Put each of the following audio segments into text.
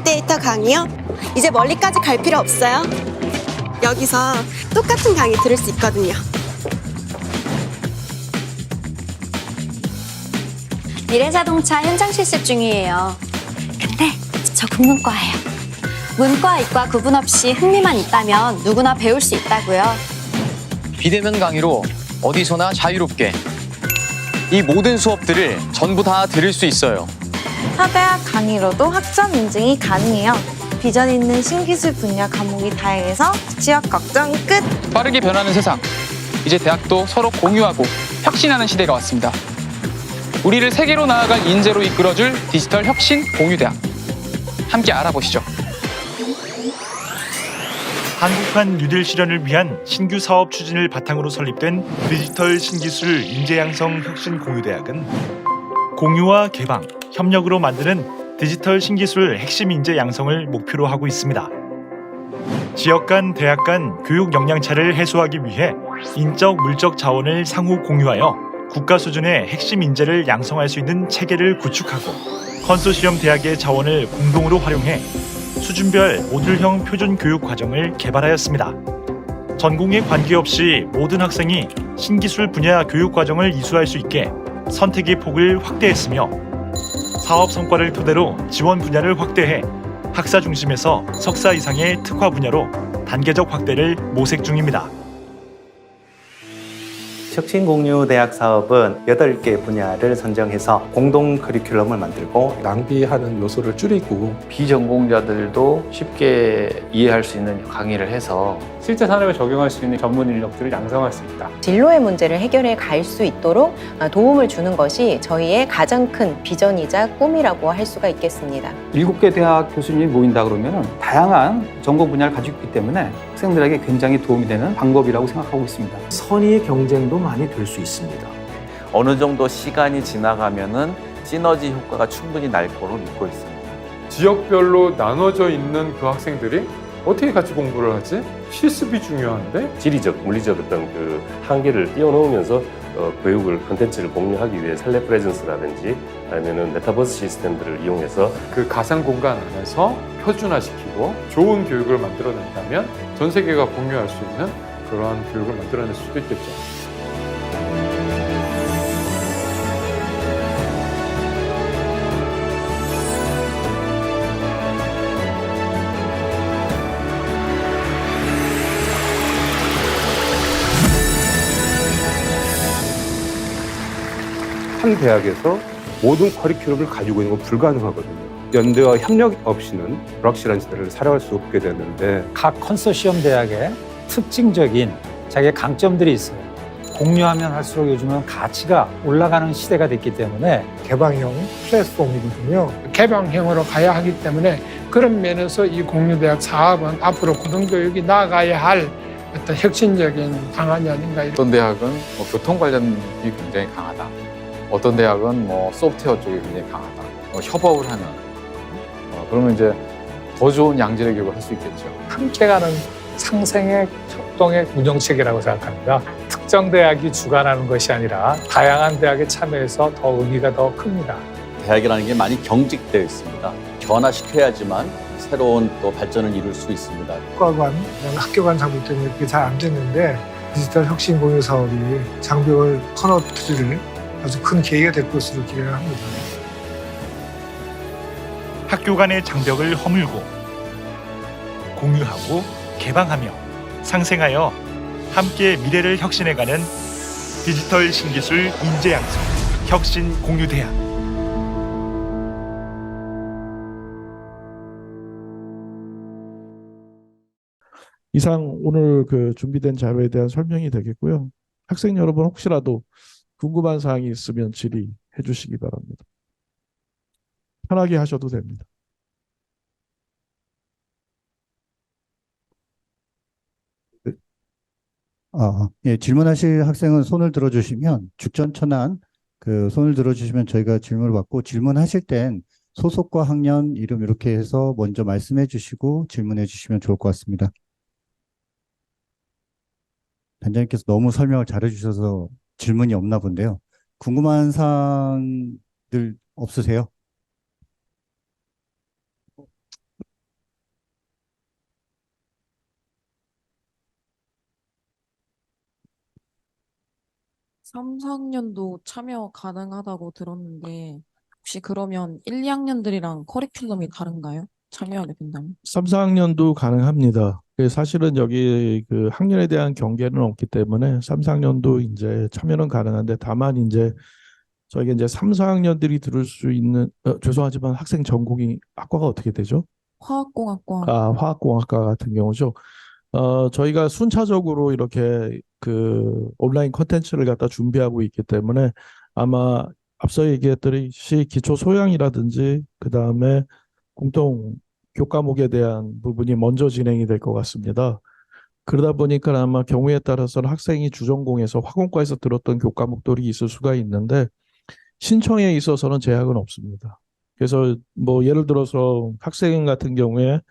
빅데이터 강의요? 이제 멀리까지 갈 필요 없어요. 여기서 똑같은 강의 들을 수 있거든요. 미래자동차 현장 실습 중이에요. 근데 저 국문과예요. 문과, 이과 구분 없이 흥미만 있다면 누구나 배울 수 있다고요. 비대면 강의로 어디서나 자유롭게 이 모든 수업들을 전부 다 들을 수 있어요. 타대학 강의로도 학점 인증이 가능해요. 비전 있는 신기술 분야 과목이 다양해서 취업 걱정 끝! 빠르게 변하는 세상. 이제 대학도 서로 공유하고 혁신하는 시대가 왔습니다. 우리를 세계로 나아갈 인재로 이끌어줄 디지털 혁신 공유대학. 함께 알아보시죠. 한국판 뉴딜 실현을 위한 신규 사업 추진을 바탕으로 설립된 디지털 신기술 인재양성 혁신 공유대학은 공유와 개방, 협력으로 만드는 디지털 신기술 핵심 인재 양성을 목표로 하고 있습니다. 지역 간, 대학 간 교육 역량차를 해소하기 위해 인적, 물적 자원을 상호 공유하여 국가 수준의 핵심 인재를 양성할 수 있는 체계를 구축하고 컨소시엄 대학의 자원을 공동으로 활용해 수준별 모듈형 표준 교육 과정을 개발하였습니다. 전공에 관계없이 모든 학생이 신기술 분야 교육 과정을 이수할 수 있게 선택의 폭을 확대했으며 사업 성과를 토대로 지원 분야를 확대해 학사 중심에서 석사 이상의 특화 분야로 단계적 확대를 모색 중입니다. 혁신공유대학 사업은 8개 분야를 선정해서 공동 커리큘럼을 만들고 낭비하는 요소를 줄이고 비전공자들도 쉽게 이해할 수 있는 강의를 해서 실제 산업에 적용할 수 있는 전문 인력들을 양성할 수 있다. 진로의 문제를 해결해 갈 수 있도록 도움을 주는 것이 저희의 가장 큰 비전이자 꿈이라고 할 수가 있겠습니다. 7개 대학 교수님이 모인다 그러면 다양한 전공 분야를 가지고 있기 때문에 학생들에게 굉장히 도움이 되는 방법이라고 생각하고 있습니다. 선의 경쟁도 많이 될 수 있습니다. 어느 정도 시간이 지나가면은 시너지 효과가 충분히 날 거로 믿고 있습니다. 지역별로 나눠져 있는 그 학생들이 어떻게 같이 공부를 하지? 실습이 중요한데? 지리적, 물리적 어떤 그 한계를 뛰어넘으면서 교육을, 콘텐츠를 공유하기 위해 텔레 프레젠스라든지 아니면은 메타버스 시스템들을 이용해서 그 가상 공간 안에서 표준화시키고 좋은 교육을 만들어낸다면 전 세계가 공유할 수 있는 그러한 교육을 만들어낼 수도 있겠죠. 한 대학에서 모든 커리큘럼을 가지고 있는 건 불가능하거든요. 연대와 협력 없이는 불확실한 시대를 살아갈 수 없게 되는데 각 컨소시엄 대학의 특징적인 자기의 강점들이 있어요. 공유하면 할수록 요즘은 가치가 올라가는 시대가 됐기 때문에 개방형 플랫폼이거든요. 개방형으로 가야 하기 때문에 그런 면에서 이 공유대학 사업은 앞으로 고등교육이 나아가야 할 어떤 혁신적인 방안이 아닌가. 어떤 대학은 교통 관련이 굉장히 강하다. 어떤 대학은 소프트웨어 쪽이 굉장히 강하다. 협업을 하는. 그러면 이제 더 좋은 양질의 교육을 할 수 있겠죠. 함께 가는 상생의 협동의 운영체계라고 생각합니다. 특정 대학이 주관하는 것이 아니라 다양한 대학에 참여해서 더 의미가 더 큽니다. 대학이라는 게 많이 경직되어 있습니다. 변화시켜야지만 새로운 또 발전을 이룰 수 있습니다. 학과관, 학교 간 장비 때문에 그게 잘 안 됐는데 디지털 혁신 공유 사업이 장벽을 터널트를 아주 큰 계기가 될 것으로 기대를 합니다. 학교 간의 장벽을 허물고 공유하고 개방하며 상생하여 함께 미래를 혁신해가는 디지털 신기술 인재 양성 혁신 공유대학. 이상 오늘 준비된 자료에 대한 설명이 되겠고요. 학생 여러분 혹시라도 궁금한 사항이 있으면 질의해 주시기 바랍니다. 편하게 하셔도 됩니다. 예, 질문하실 학생은 손을 들어주시면 죽전천안 손을 들어주시면 저희가 질문을 받고 질문하실 땐 소속과 학년 이름 이렇게 해서 먼저 말씀해 주시고 질문해 주시면 좋을 것 같습니다. 단장님께서 너무 설명을 잘해 주셔서 질문이 없나 본데요. 궁금한 사항들 없으세요? 3, 4학년도 참여 가능하다고 들었는데 혹시 그러면 1, 2학년들이랑 커리큘럼이 다른가요? 참여하게 된다면? 3, 4학년도 가능합니다. 사실은 여기 그 학년에 대한 경계는 없기 때문에 3, 4학년도 이제 참여는 가능한데 다만 이제 저희가 이제 3, 4학년들이 들을 수 있는 죄송하지만 학생 전공이 학과가 어떻게 되죠? 화학공학과. 화학공학과 같은 경우죠. 저희가 순차적으로 이렇게 그 온라인 컨텐츠를 갖다 준비하고 있기 때문에 아마 앞서 얘기했듯이 기초 소양이라든지 그 다음에 공통 교과목에 대한 부분이 먼저 진행이 될 것 같습니다. 그러다 보니까 아마 경우에 따라서는 학생이 주전공에서 화공과에서 들었던 교과목들이 있을 수가 있는데 신청에 있어서는 제약은 없습니다. 그래서 뭐 예를 들어서 학생 같은 경우에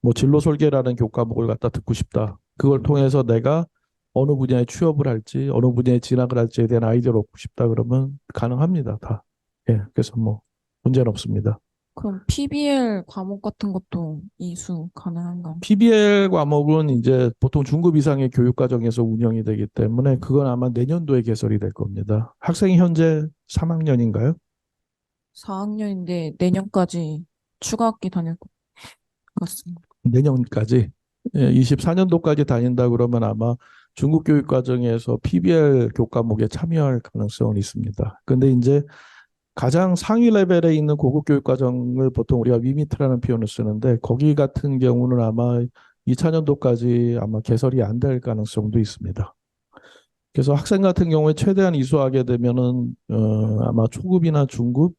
뭐 진로 설계라는 교과목을 갖다 듣고 싶다. 그걸 통해서 내가 어느 분야에 취업을 할지, 어느 분야에 진학을 할지에 대한 아이디어를 얻고 싶다 그러면 가능합니다, 다. 예, 그래서 뭐 문제는 없습니다. 그럼 PBL 과목 같은 것도 이수 가능한가요? PBL 과목은 이제 보통 중급 이상의 교육과정에서 운영이 되기 때문에 그건 아마 내년도에 개설이 될 겁니다. 학생이 현재 3학년인가요? 4학년인데 내년까지 추가 학기 다닐 것 같습니다. 내년까지 24년도까지 다닌다 그러면 아마 중급 교육 과정에서 PBL 교과목에 참여할 가능성은 있습니다. 근데 이제 가장 상위 레벨에 있는 고급 교육 과정을 보통 우리가 위미트라는 표현을 쓰는데 거기 같은 경우는 아마 2차년도까지 아마 개설이 안 될 가능성도 있습니다. 그래서 학생 같은 경우에 최대한 이수하게 되면은 아마 초급이나 중급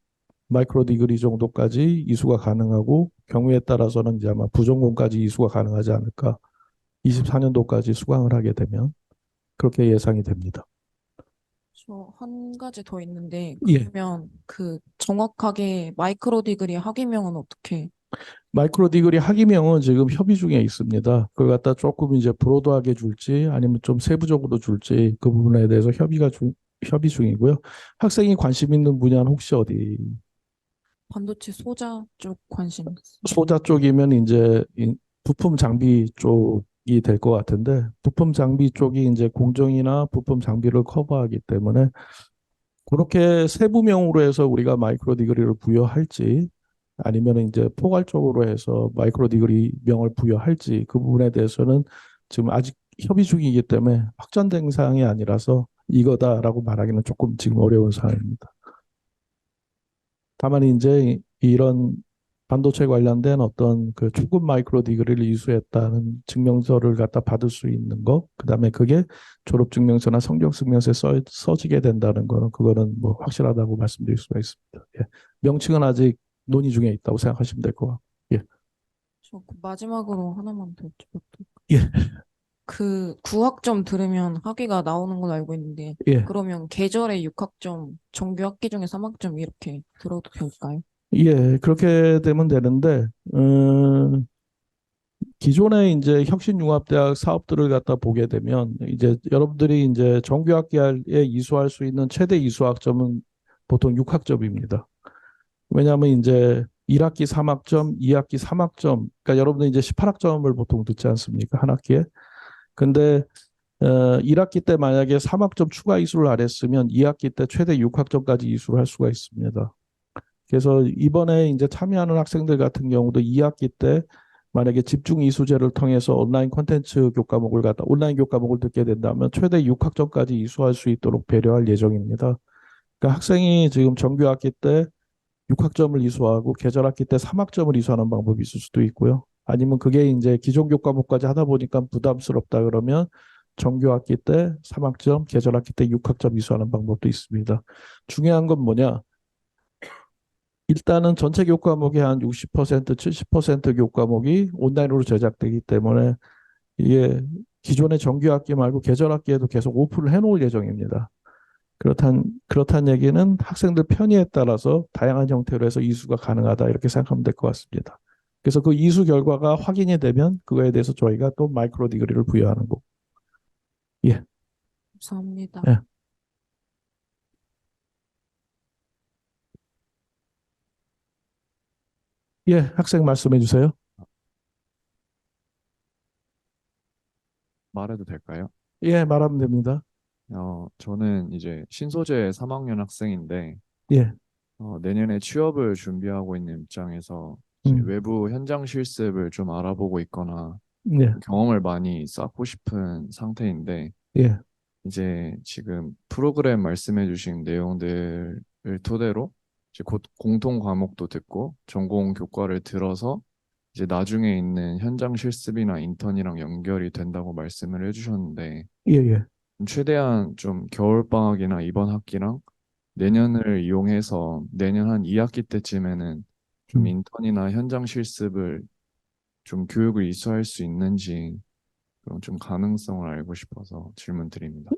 마이크로 디그리 정도까지 이수가 가능하고 경우에 따라서는 이제 아마 부전공까지 이수가 가능하지 않을까. 24년도까지 수강을 하게 되면 그렇게 예상이 됩니다. 저 한 가지 더 있는데 예. 그러면 그 정확하게 마이크로 디그리 학위명은 어떻게? 마이크로 디그리 학위명은 지금 협의 중에 있습니다. 그걸 갖다 조금 이제 브로드하게 줄지 아니면 좀 세부적으로 줄지 그 부분에 대해서 협의 중이고요. 학생이 관심 있는 분야는 혹시 어디? 반도체 소자 쪽 관심 있어요. 소자 쪽이면 이제 부품 장비 쪽이 될 것 같은데 부품 장비 쪽이 이제 공정이나 부품 장비를 커버하기 때문에 그렇게 세부명으로 해서 우리가 마이크로 디그리를 부여할지 아니면 이제 포괄적으로 해서 마이크로 디그리 명을 부여할지 그 부분에 대해서는 지금 아직 협의 중이기 때문에 확정된 사항이 아니라서 이거다라고 말하기는 조금 지금 어려운 상황입니다. 다만 이제 이런 반도체 관련된 어떤 그 초급 마이크로 디그리를 이수했다는 증명서를 갖다 받을 수 있는 거, 그다음에 그게 졸업 증명서나 성적 증명서에 써지게 된다는 거는 그거는 뭐 확실하다고 말씀드릴 수가 있습니다. 예. 명칭은 아직 논의 중에 있다고 생각하시면 될 것 같고. 예. 저 마지막으로 하나만 더 여쭤볼게요. 예. 그 9학점 들으면 학위가 나오는 걸로 알고 있는데 예. 그러면 계절에 6학점, 정규 학기 중에 3학점 이렇게 들어도 될까요? 예, 그렇게 되면 되는데, 기존에 이제 혁신융합대학 사업들을 갖다 보게 되면, 이제 여러분들이 이제 정규학기에 이수할 수 있는 최대 이수학점은 보통 6학점입니다. 왜냐하면 이제 1학기 3학점, 2학기 3학점, 그러니까 여러분들 이제 18학점을 보통 듣지 않습니까? 한 학기에. 근데 1학기 때 만약에 3학점 추가 이수를 안 했으면 2학기 때 최대 6학점까지 이수를 할 수가 있습니다. 그래서 이번에 이제 참여하는 학생들 같은 경우도 2학기 때 만약에 집중 이수제를 통해서 온라인 콘텐츠 교과목을 갖다 온라인 교과목을 듣게 된다면 최대 6학점까지 이수할 수 있도록 배려할 예정입니다. 그러니까 학생이 지금 정규 학기 때 6학점을 이수하고 계절 학기 때 3학점을 이수하는 방법이 있을 수도 있고요. 아니면 그게 이제 기존 교과목까지 하다 보니까 부담스럽다 그러면 정규 학기 때 3학점, 계절 학기 때 6학점 이수하는 방법도 있습니다. 중요한 건 뭐냐? 일단은 전체 교과목의 한 60%, 70% 교과목이 온라인으로 제작되기 때문에 이게 기존의 정규 학기 말고 계절 학기에도 계속 오픈을 해놓을 예정입니다. 그렇단 얘기는 학생들 편의에 따라서 다양한 형태로 해서 이수가 가능하다 이렇게 생각하면 될 것 같습니다. 그래서 그 이수 결과가 확인이 되면 그거에 대해서 저희가 또 마이크로 디그리를 부여하는 거고. 예. 감사합니다. 예. 예, 학생 말씀해 주세요. 말해도 될까요? 예, 말하면 됩니다. 저는 이제 신소재 3학년 학생인데, 예. 내년에 취업을 준비하고 있는 입장에서 이제 외부 현장 실습을 좀 알아보고 있거나 예. 경험을 많이 쌓고 싶은 상태인데, 예. 이제 지금 프로그램 말씀해 주신 내용들을 토대로 이제 곧 공통 과목도 듣고 전공 교과를 들어서 이제 나중에 있는 현장 실습이나 인턴이랑 연결이 된다고 말씀을 해주셨는데, 예, 예. 최대한 좀 겨울방학이나 이번 학기랑 내년을 이용해서 내년 한 2학기 때쯤에는 좀 인턴이나 현장 실습을 좀 교육을 이수할 수 있는지 그런 좀 가능성을 알고 싶어서 질문 드립니다.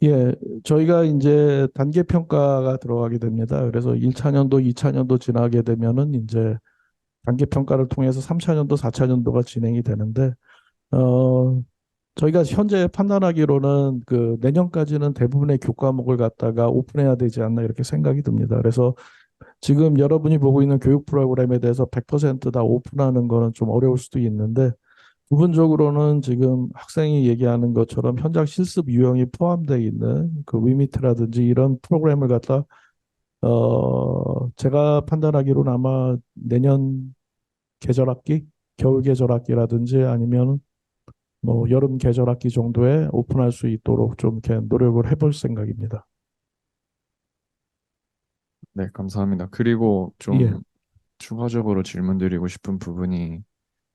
예, 저희가 이제 단계 평가가 들어가게 됩니다. 그래서 1차년도, 2차년도 지나게 되면은 이제 단계 평가를 통해서 3차년도, 4차년도가 진행이 되는데, 저희가 현재 판단하기로는 그 내년까지는 대부분의 교과목을 갖다가 오픈해야 되지 않나 이렇게 생각이 듭니다. 그래서 지금 여러분이 보고 있는 교육 프로그램에 대해서 100%다 오픈하는 거는 좀 어려울 수도 있는데, 부분적으로는 지금 학생이 얘기하는 것처럼 현장 실습 유형이 포함되어 있는 그 위미트라든지 이런 프로그램을 갖다 제가 판단하기로는 아마 내년 계절학기, 겨울 계절학기라든지 아니면 뭐 여름 계절학기 정도에 오픈할 수 있도록 좀 이렇게 노력을 해볼 생각입니다. 네, 감사합니다. 그리고 좀 예. 추가적으로 질문드리고 싶은 부분이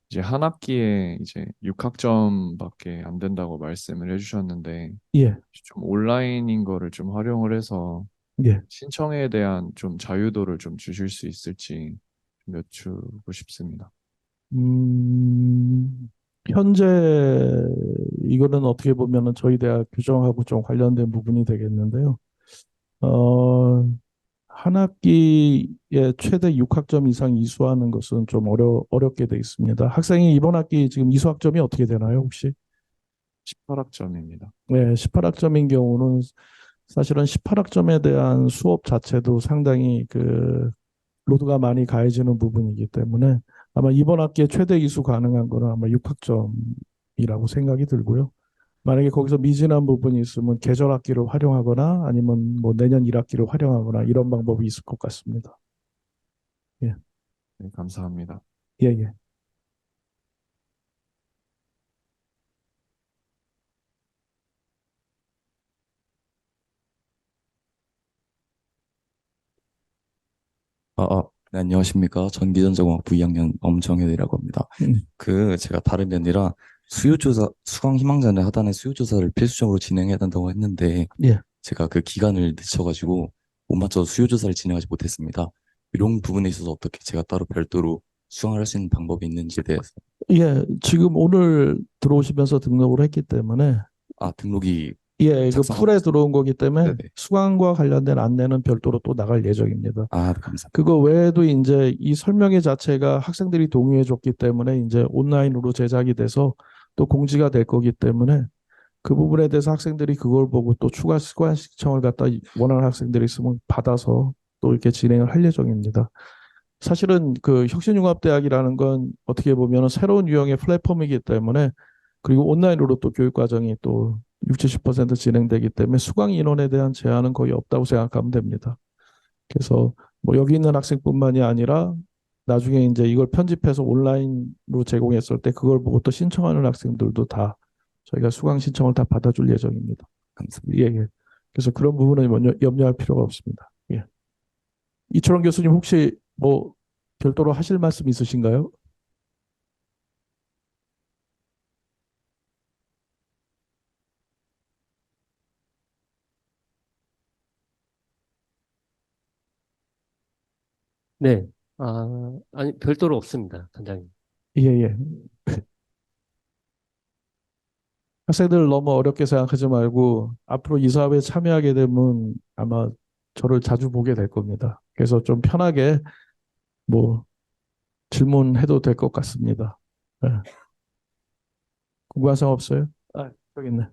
이제 한 학기에 이제 6학점밖에 안 된다고 말씀을 해주셨는데, 예. 좀 온라인인 거를 좀 활용을 해서 예. 신청에 대한 좀 자유도를 좀 주실 수 있을지 좀 여쭈고 싶습니다. 현재 이거는 어떻게 보면은 저희 대학 규정하고 좀 관련된 부분이 되겠는데요. 한 학기에 최대 6학점 이상 이수하는 것은 좀 어렵게 돼 있습니다. 학생이 이번 학기 지금 이수학점이 어떻게 되나요, 혹시? 18학점입니다. 네, 18학점인 경우는 사실은 18학점에 대한 수업 자체도 상당히 그 로드가 많이 가해지는 부분이기 때문에 아마 이번 학기에 최대 이수 가능한 거는 아마 6학점이라고 생각이 들고요. 만약에 거기서 미진한 부분이 있으면 계절 학기를 활용하거나 아니면 뭐 내년 1학기를 활용하거나 이런 방법이 있을 것 같습니다. 예. 네, 감사합니다. 예, 예. 네, 안녕하십니까. 전기전자공학부 2학년 엄정현이라고 합니다. 제가 다른 게 아니라 수요조사, 수강 희망자는 하단에 수요조사를 필수적으로 진행해야 된다고 했는데, 예. 제가 그 기간을 늦춰가지고 못 맞춰서 수요조사를 진행하지 못했습니다. 이런 부분에 있어서 어떻게 제가 따로 별도로 수강을 할 수 있는 방법이 있는지에 대해서. 예, 지금 오늘 들어오시면서 등록을 했기 때문에 등록이 예, 그 작성하고 풀에 들어온 거기 때문에 네네. 수강과 관련된 안내는 별도로 또 나갈 예정입니다. 감사합니다. 그거 외에도 이제 이 설명회 자체가 학생들이 동의해 줬기 때문에 이제 온라인으로 제작이 돼서 또 공지가 될 거기 때문에 그 부분에 대해서 학생들이 그걸 보고 또 추가 수강 신청을 갖다 원하는 학생들이 있으면 받아서 또 이렇게 진행을 할 예정입니다. 사실은 그 혁신융합대학이라는 건 어떻게 보면 새로운 유형의 플랫폼이기 때문에 그리고 온라인으로 또 교육 과정이 또 60, 70% 진행되기 때문에 수강 인원에 대한 제한은 거의 없다고 생각하면 됩니다. 그래서 뭐 여기 있는 학생뿐만이 아니라 나중에 이제 이걸 편집해서 온라인으로 제공했을 때 그걸 보고 또 신청하는 학생들도 다 저희가 수강 신청을 다 받아줄 예정입니다. 감사합니다. 예, 예. 그래서 그런 부분은 염려할 필요가 없습니다. 예. 이철원 교수님 혹시 뭐 별도로 하실 말씀 있으신가요? 네. 아니, 별도로 없습니다, 단장님. 예, 예. 학생들 너무 어렵게 생각하지 말고 앞으로 이 사업에 참여하게 되면 아마 저를 자주 보게 될 겁니다. 그래서 좀 편하게 뭐 질문해도 될 것 같습니다. 예. 궁금한 사항 없어요? 여기 있네.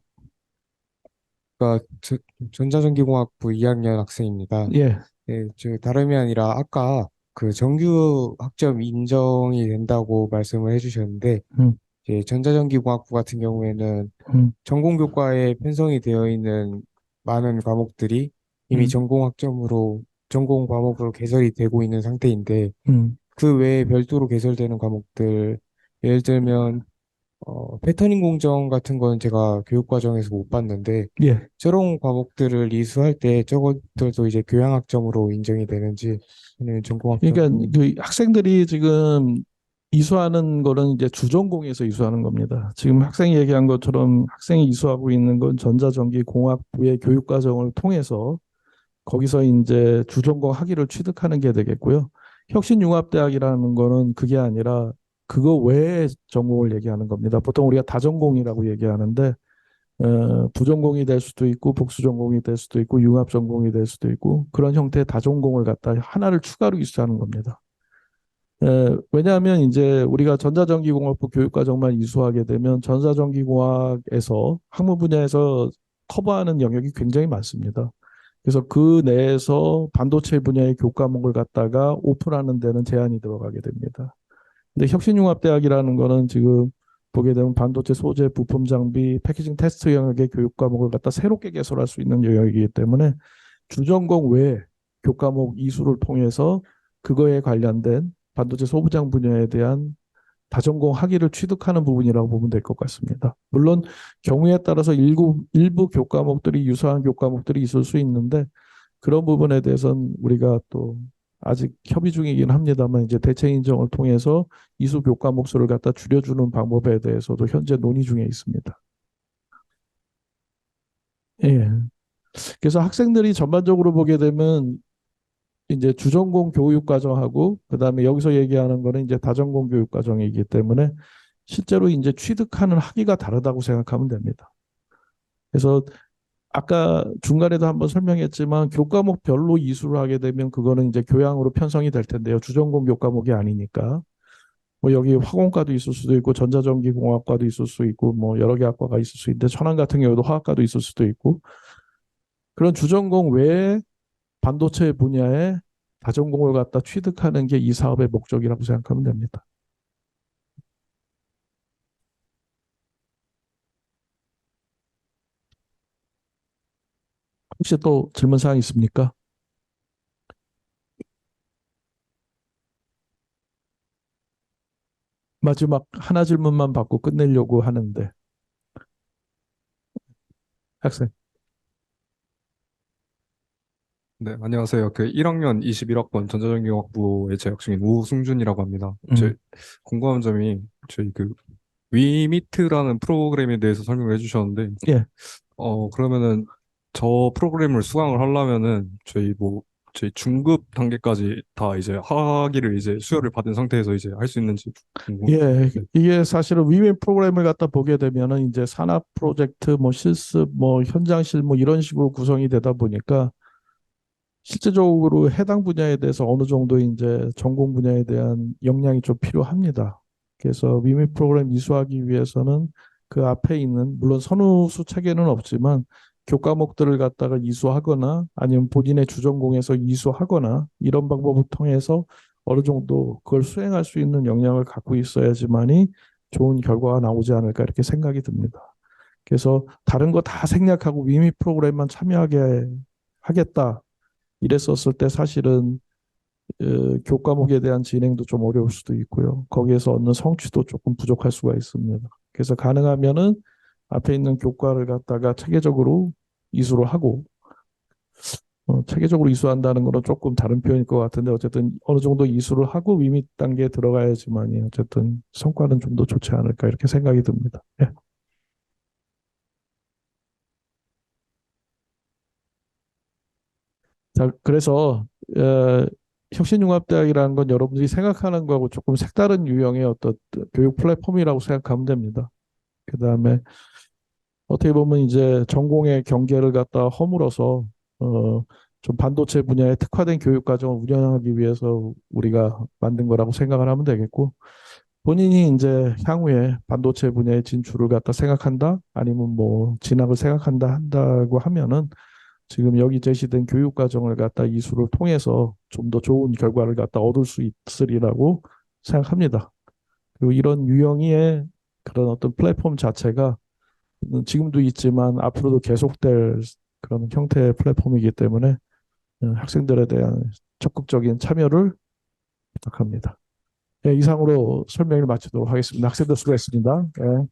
전자전기공학부 2학년 학생입니다. 예. 예, 다름이 아니라 아까 그 정규 학점 인정이 된다고 말씀을 해주셨는데, 이제 전자전기공학부 같은 경우에는 전공 교과에 편성이 되어 있는 많은 과목들이 이미 전공 과목으로 개설이 되고 있는 상태인데 그 외에 별도로 개설되는 과목들 예를 들면 패터닝 공정 같은 건 제가 교육 과정에서 못 봤는데 예. 저런 과목들을 이수할 때 저것들도 이제 교양학점으로 인정이 되는지 아니면 전공학점 그러니까 그 학생들이 지금 이수하는 거는 이제 주전공에서 이수하는 겁니다. 지금 학생이 얘기한 것처럼 학생이 이수하고 있는 건 전자전기공학부의 교육 과정을 통해서 거기서 이제 주전공 학위를 취득하는 게 되겠고요. 혁신융합대학이라는 거는 그게 아니라 그거 외의 전공을 얘기하는 겁니다. 보통 우리가 다전공이라고 얘기하는데 부전공이 될 수도 있고 복수전공이 될 수도 있고 융합전공이 될 수도 있고 그런 형태의 다전공을 갖다 하나를 추가로 이수하는 겁니다. 왜냐하면 이제 우리가 전자전기공학부 교육과정만 이수하게 되면 전자전기공학에서 학문 분야에서 커버하는 영역이 굉장히 많습니다. 그래서 그 내에서 반도체 분야의 교과목을 갖다가 오픈하는 데는 제한이 들어가게 됩니다. 근데 혁신융합대학이라는 거는 지금 보게 되면 반도체 소재, 부품 장비, 패키징 테스트 영역의 교육 과목을 갖다 새롭게 개설할 수 있는 영역이기 때문에 주전공 외에 교과목 이수를 통해서 그거에 관련된 반도체 소부장 분야에 대한 다전공 학위를 취득하는 부분이라고 보면 될 것 같습니다. 물론 경우에 따라서 일부 교과목들이 유사한 교과목들이 있을 수 있는데 그런 부분에 대해서는 우리가 또 아직 협의 중이긴 합니다만 이제 대체 인정을 통해서 이수 교과목 수를 갖다 줄여주는 방법에 대해서도 현재 논의 중에 있습니다. 예. 그래서 학생들이 전반적으로 보게 되면 이제 주전공 교육 과정하고 그다음에 여기서 얘기하는 거는 이제 다전공 교육 과정이기 때문에 실제로 이제 취득하는 학위가 다르다고 생각하면 됩니다. 그래서 아까 중간에도 한번 설명했지만 교과목별로 이수를 하게 되면 그거는 이제 교양으로 편성이 될 텐데요. 주전공 교과목이 아니니까. 뭐 여기 화공과도 있을 수도 있고 전자전기공학과도 있을 수 있고 뭐 여러 개 학과가 있을 수 있는데 천안 같은 경우도 화학과도 있을 수도 있고 그런 주전공 외에 반도체 분야에 다전공을 갖다 취득하는 게 이 사업의 목적이라고 생각하면 됩니다. 혹시 또 질문 사항 있습니까? 마지막 하나 질문만 받고 끝내려고 하는데. 학생. 네, 안녕하세요. 그 1학년 21학번 전자전기공학부의 재학 중인 우승준이라고 합니다. 제 궁금한 점이 저희 그 위미트라는 프로그램에 대해서 설명을 해주셨는데, 예. 그러면은 저 프로그램을 수강을 하려면은 저희 중급 단계까지 다 이제 학위를 이제 수여를 받은 상태에서 이제 할 수 있는지 궁금해요. 예, 이게 사실은 위민 프로그램을 갖다 보게 되면은 이제 산업 프로젝트, 뭐 실습, 뭐 현장실 뭐 이런 식으로 구성이 되다 보니까 실제적으로 해당 분야에 대해서 어느 정도 이제 전공 분야에 대한 역량이 좀 필요합니다. 그래서 위민 프로그램 이수하기 위해서는 그 앞에 있는 물론 선우수 체계는 없지만 교과목들을 갖다가 이수하거나 아니면 본인의 주전공에서 이수하거나 이런 방법을 통해서 어느 정도 그걸 수행할 수 있는 역량을 갖고 있어야지만이 좋은 결과가 나오지 않을까 이렇게 생각이 듭니다. 그래서 다른 거 다 생략하고 위미 프로그램만 참여하게 하겠다 이랬었을 때 사실은 교과목에 대한 진행도 좀 어려울 수도 있고요. 거기에서 얻는 성취도 조금 부족할 수가 있습니다. 그래서 가능하면은 앞에 있는 교과를 갖다가 체계적으로 이수를 하고 체계적으로 이수한다는 거는 조금 다른 표현일 것 같은데 어쨌든 어느 정도 이수를 하고 위밋 단계에 들어가야지만이 어쨌든 성과는 좀 더 좋지 않을까 이렇게 생각이 듭니다. 예. 자, 그래서 혁신융합대학이라는 건 여러분들이 생각하는 거하고 조금 색다른 유형의 어떤 교육 플랫폼이라고 생각하면 됩니다. 그 다음에 어떻게 보면 이제 전공의 경계를 갖다 허물어서 좀 반도체 분야에 특화된 교육 과정을 운영하기 위해서 우리가 만든 거라고 생각을 하면 되겠고 본인이 이제 향후에 반도체 분야의 진출을 갖다 생각한다 아니면 뭐 진학을 생각한다 한다고 하면은 지금 여기 제시된 교육 과정을 갖다 이수를 통해서 좀 더 좋은 결과를 갖다 얻을 수 있으리라고 생각합니다. 그리고 이런 유형의 그런 어떤 플랫폼 자체가 지금도 있지만 앞으로도 계속될 그런 형태의 플랫폼이기 때문에 학생들에 대한 적극적인 참여를 부탁합니다. 네, 이상으로 설명을 마치도록 하겠습니다. 학생들 수고했습니다. 네.